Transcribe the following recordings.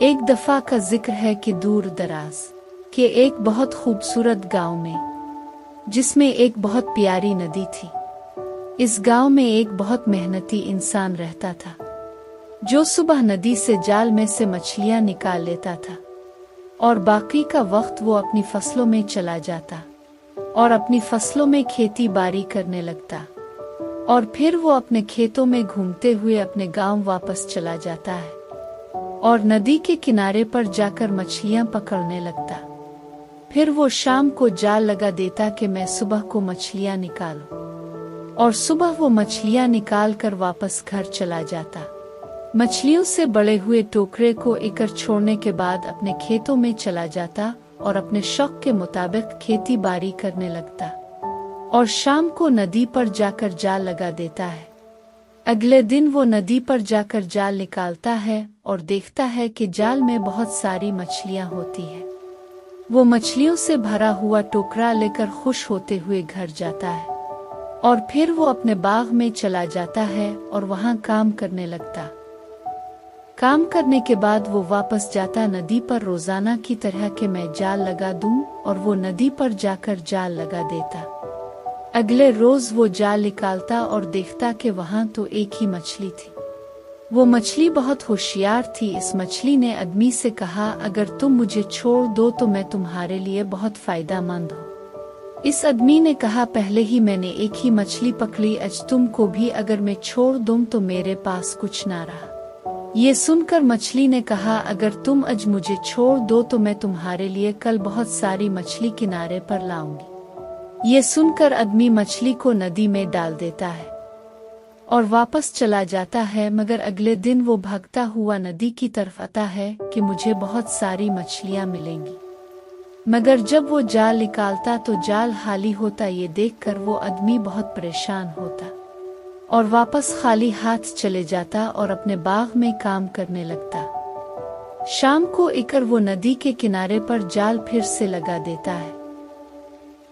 एक दफा का जिक्र है कि दूर दराज के एक बहुत खूबसूरत गांव में, जिसमें एक बहुत प्यारी नदी थी। इस गांव में एक बहुत मेहनती इंसान रहता था, जो सुबह नदी से जाल में से मछलियां निकाल लेता था और बाकी का वक्त वो अपनी फसलों में चला जाता और अपनी फसलों में खेती बाड़ी करने लगता, और फिर वो अपने खेतों में घूमते हुए अपने गांव वापस चला जाता है और नदी के किनारे पर जाकर मछलियां पकड़ने लगता। फिर वो शाम को जाल लगा देता कि मैं सुबह को मछलियां निकालूं, और सुबह वो मछलियां निकाल कर वापस घर चला जाता। मछलियों से बड़े हुए टोकरे को इकर छोड़ने के बाद अपने खेतों में चला जाता और अपने शौक के मुताबिक खेती बाड़ी करने लगता, और शाम को नदी पर जाकर जाल लगा देता है। अगले दिन वो नदी पर जाकर जाल निकालता है और देखता है कि जाल में बहुत सारी मछलियां होती है। वो मछलियों से भरा हुआ टोकरा लेकर खुश होते हुए घर जाता है, और फिर वो अपने बाग में चला जाता है और वहां काम करने लगता। काम करने के बाद वो वापस जाता नदी पर रोजाना की तरह कि मैं जाल लगा दूं, और वो नदी पर जाकर जाल लगा देता। अगले रोज वो जाल निकालता और देखता कि वहां तो एक ही मछली थी। वो मछली बहुत होशियार थी। इस मछली ने आदमी से कहा, अगर तुम मुझे छोड़ दो तो मैं तुम्हारे लिए बहुत फायदेमंद हूँ। इस आदमी ने कहा, पहले ही मैंने एक ही मछली पकड़ी, आज तुमको भी अगर मैं छोड़ दूं तो मेरे पास कुछ ना रहा। ये सुनकर मछली ने कहा, अगर तुम आज मुझे छोड़ दो तो मैं तुम्हारे लिए कल बहुत सारी मछली किनारे पर लाऊंगी। ये सुनकर आदमी मछली को नदी में डाल देता है और वापस चला जाता है, मगर अगले दिन वो भागता हुआ नदी की तरफ आता है कि मुझे बहुत सारी मछलियां मिलेंगी। मगर जब वो जाल निकालता तो जाल खाली होता। ये देखकर वो आदमी बहुत परेशान होता और वापस खाली हाथ चले जाता और अपने बाग में काम करने लगता। शाम को इकर वो नदी के किनारे पर जाल फिर से लगा देता है।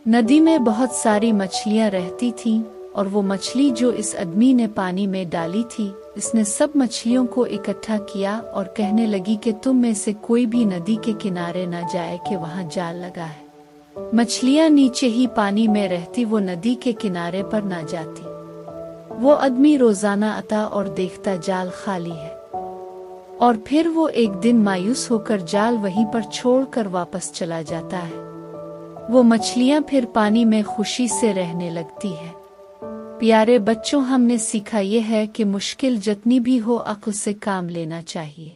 नदी में बहुत सारी मछलियां रहती थीं, और वो मछली जो इस आदमी ने पानी में डाली थी, इसने सब मछलियों को इकट्ठा किया और कहने लगी कि तुम में से कोई भी नदी के किनारे न जाए कि वहां जाल लगा है। मछलियां नीचे ही पानी में रहती, वो नदी के किनारे पर न जाती। वो आदमी रोजाना आता और देखता जाल खाली है, और फिर वो एक दिन मायूस होकर जाल वहीं पर छोड़कर वापस चला जाता है। वो मछलियां फिर पानी में खुशी से रहने लगती है। प्यारे बच्चों, हमने सीखा ये है कि मुश्किल जितनी भी हो, अक्ल से काम लेना चाहिए।